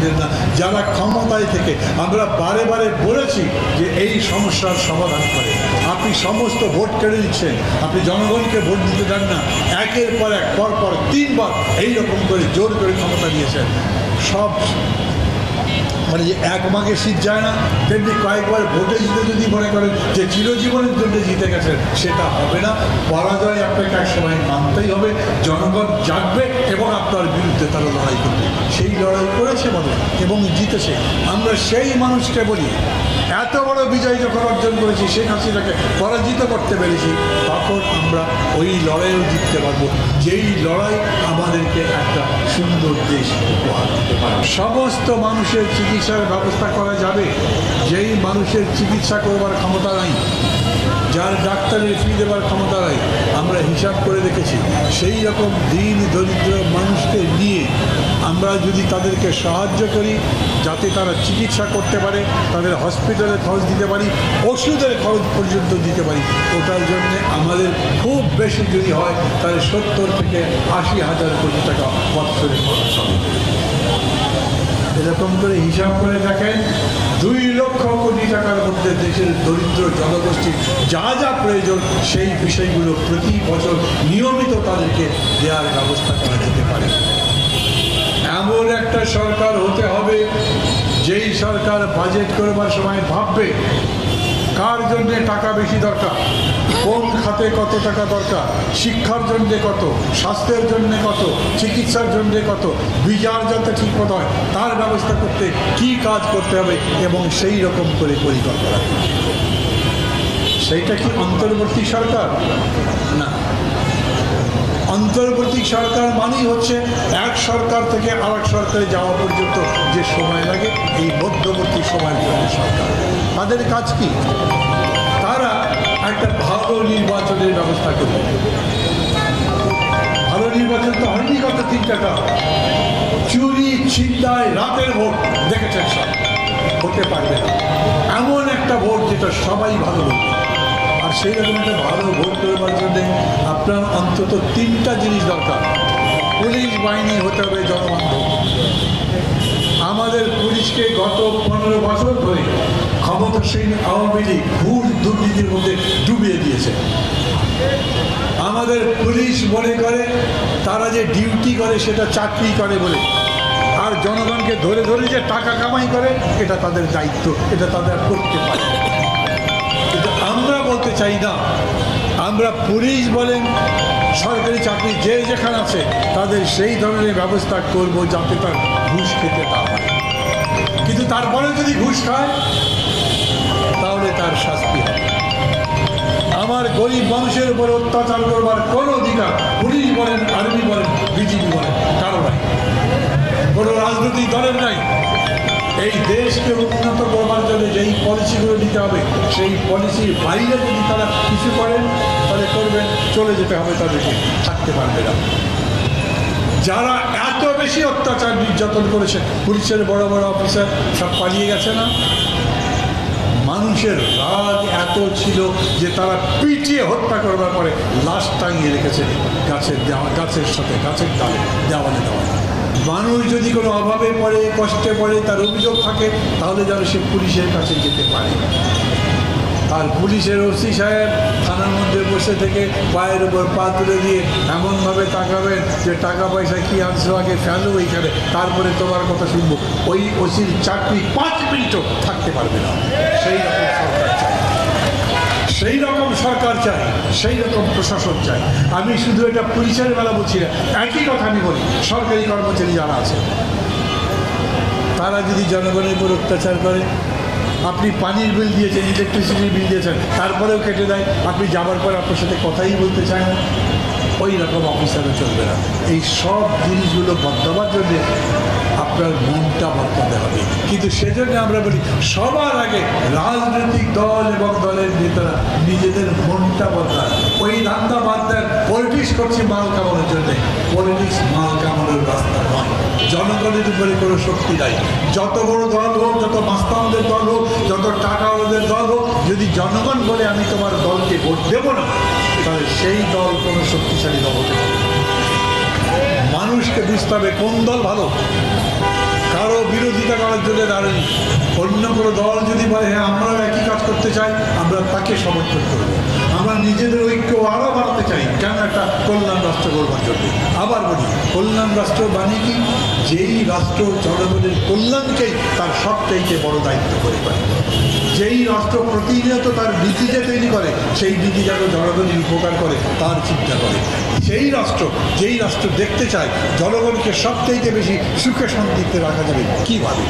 ছিলেন না, যারা ক্ষমতায় থেকে আমরা বারে বারে বলেছি যে এই সমস্যার সমাধান করে। আপনি সমস্ত ভোট কেড়ে নিচ্ছেন, আপনি জনগণকে ভোট দিতে দেন না, একের পর এক পরপর 3 বার এইরকম করে জোর করে ক্ষমতা নিয়েছেন। সব মানে যে এক মাঘে শীত যায় না, তেমনি কয়েকবার ভোটে জিতে যদি মনে করেন যে চিরজীবনের জন্য জিতে গেছেন, সেটা হবে না। পরাজয় আপনাকে এক সময় মানতেই হবে। জনগণ জাগবে এবং আপনার বিরুদ্ধে তারা লড়াই করবে। সেই লড়াই করেছে বলে এবং জিতেছে। আমরা সেই মানুষকে বলি, এত বড় বিজয় যখন অর্জন করেছি, শেখ হাসিনাকে পরাজিত করতে পেরেছি, তখন আমরা ওই লড়াইও জিততে পারবো, যেই লড়াই আমাদেরকে একটা সুন্দর দেশ উপহার দিতে পারে। সমস্ত মানুষের চিকিৎসার ব্যবস্থা করা যাবে, যেই মানুষের চিকিৎসা করবার ক্ষমতা নাই, যার ডাক্তারের ফি দেওয়ার ক্ষমতা নাই। আমরা হিসাব করে দেখেছি, সেই রকম দিন দরিদ্র মানুষকে নিয়ে আমরা যদি তাদেরকে সাহায্য করি, যাতে তারা চিকিৎসা করতে পারে, তাদের হসপিটালের খরচ দিতে পারি, ওষুধের খরচ পর্যন্ত দিতে পারি, ওটার জন্যে আমাদের খুব বেশি যদি হয় তাহলে 70 থেকে 80,000 কোটি টাকা বছরে খরচ হবে। এরকম করে হিসাব করে দেখেন, 2 লক্ষ কোটি টাকার মধ্যে দেশের দরিদ্র জনগোষ্ঠীর যা যা প্রয়োজন, সেই বিষয়গুলো প্রতি বছর নিয়মিত তাদেরকে দেওয়ার ব্যবস্থা করা যেতে পারে। এমন একটা সরকার হতে হবে, যেই সরকার বাজেট করবার সময় ভাববে কার জন্যে টাকা বেশি দরকার, কোন খাতে কত টাকা দরকার, শিক্ষার জন্যে কত, স্বাস্থ্যের জন্যে কত, চিকিৎসার জন্যে কত, বিচার যাতে ঠিক মতো হয় তার ব্যবস্থা করতে কি কাজ করতে হবে এবং সেই রকম করে পরিকল্পনা। সেইটা কি অন্তর্বর্তী সরকার? না, অন্তর্বর্তী সরকার মানেই হচ্ছে এক সরকার থেকে আরেক সরকারে যাওয়া পর্যন্ত যে সময় লাগে, এই মধ্যবর্তী সময়ের জন্য সরকার। তাদের কাজ কি? তারা একটা ভালো নির্বাচনের ব্যবস্থা করবে। ভালো নির্বাচন তো হয়নি গত 3টা। চুরি, ছিনতাই, রাতের ভোট দেখেছেন সব। হতে পারবে না এমন একটা ভোট যেটা সবাই ভালো বলবে। আর সেই রকম একটা ভালো ভোট করবার জন্যে আপনার অন্তত 3টা জিনিস দরকার। পুলিশ বাহিনী হতে হবে জনবান্ধব। আমাদের পুলিশকে গত 15 বছর ধরে ক্ষমতাসীন আওয়ামী লীগ ঘুষ দুর্নীতির মধ্যে ডুবিয়ে দিয়েছে। আমাদের পুলিশ মনে করে তারা যে ডিউটি করে সেটা চাকরি করে বলে, আর জনগণকে ধরে ধরে যে টাকা কামাই করে এটা তাদের দায়িত্ব, এটা তাদের করতে পারে। কিন্তু আমরা বলতে চাই না, আমরা পুলিশ বলেন সরকারি চাকরি যে যেখানে আছে তাদের সেই ধরনের ব্যবস্থা করব যাতে তার ঘুষ খেতে না হয়। কিন্তু তারপরে যদি ঘুষ খায় তাহলে তার শাস্তি হবে। আমার গরিব মানুষের উপর অত্যাচার করবার কোনো অধিকার পুলিশ বলেন, আর্মি বলেন, বিজিবি বলেন কারো নাই, কোনো রাজনৈতিক দলের নাই। এই দেশকে উন্নত করবার জন্য যেই পলিসিগুলো নিতে হবে, সেই পলিসির বাইরে যদি তারা কিছু করেন তাহলে করবেন, চলে যেতে হবে, তাদেরকে থাকতে পারবে না। যারা এত বেশি অত্যাচার নির্যাতন করেছে, পুলিশের বড় বড় অফিসার সব পালিয়ে গেছে না? মানুষের রাগ এত ছিল যে তারা পিটিয়ে হত্যা করবার পরে লাশ টাঙিয়ে রেখেছে গাছের সাথে, গাছের ডালে, দেওয়ালে। মানুষ যদি কোনো অভাবে পড়ে, কষ্টে পড়ে, তার অভিযোগ থাকে, তাহলে যেন সে পুলিশের কাছে যেতে পারে। আর পুলিশের ওসি সাহেব থানার মধ্যে বসে থেকে পায়ের উপর পা তুলে দিয়ে এমনভাবে তাকাবেন যে টাকা পয়সা কি আনছো আগে ফেলো এইখানে, তারপরে তোমার কথা শুনবো। ওই ওসির চাকরি 5 মিনিটও থাকতে পারবে না। সেই রকম সরকার চাই, সেই রকম সরকার চাই, সেই রকম প্রশাসন চাই। আমি শুধু এটা পুলিশের বেলা বলছি না, একই কথা আমি বলি সরকারি কর্মচারী যারা আছে, তারা যদি জনগণের উপর অত্যাচার করে, আপনি পানির বিল দিয়েছেন, ইলেকট্রিসিটির বিল দিয়েছেন, তারপরেও কেটে দেয়, আপনি যাবার পর আপনার সাথে কথাই বলতে চায় না, ওই রকম অফিসারও চলবে না। এই সব জিনিসগুলো বদলাবার জন্যে আপনার মনটা বদলাতে হবে। কিন্তু সেজন্য আমরা বলি সবার আগে রাজনৈতিক দল এবং দলের নেতারা নিজেদের মনটা বদলান। ওই ধান্দা বাদ দেন, পলিটিক্স করছি মাল কামানোর জন্যে। পলিটিক্স মাল কামানোর রাস্তা নয়। জনগণের উপরে কোনো শক্তি নাই। যত বড় দল হোক, যত মাস্তানদের দল হোক, যত টাকাওয়ালাদের দল হোক, যদি জনগণ বলে আমি তোমার দলকে ভোট দেব না, তাহলে সেই দল কোনো শক্তিশালী দল হতে পারে। মানুষকে বুঝতে হবে কোন দল ভালো। কারো বিরোধী করার জন্য দাঁড়ানি। অন্য কোনো দল যদি বলে হ্যাঁ আমরাও একই কাজ করতে চাই, আমরা তাকে সমর্থন করব। আমরা নিজেদের ঐক্য আরও বাড়াতে চাই, কেন একটা কল্যাণ রাষ্ট্র করবার জন্য। আবার বলি, কল্যাণ রাষ্ট্র মানে কি? যেই রাষ্ট্র জনগণের কল্যাণকেই তার সবচাইতে বড় দায়িত্ব করে পারে। যেই রাষ্ট্র প্রতিনিয়ত তার নীতি যে তৈরি করে, সেই নীতি যেন জনগণের উপকার করে তার চিন্তা করে, যেই রাষ্ট্র দেখতে চায় জনগণকে সবচাইতে বেশি সুখে শান্তিতে রাখা যাবে কীভাবে,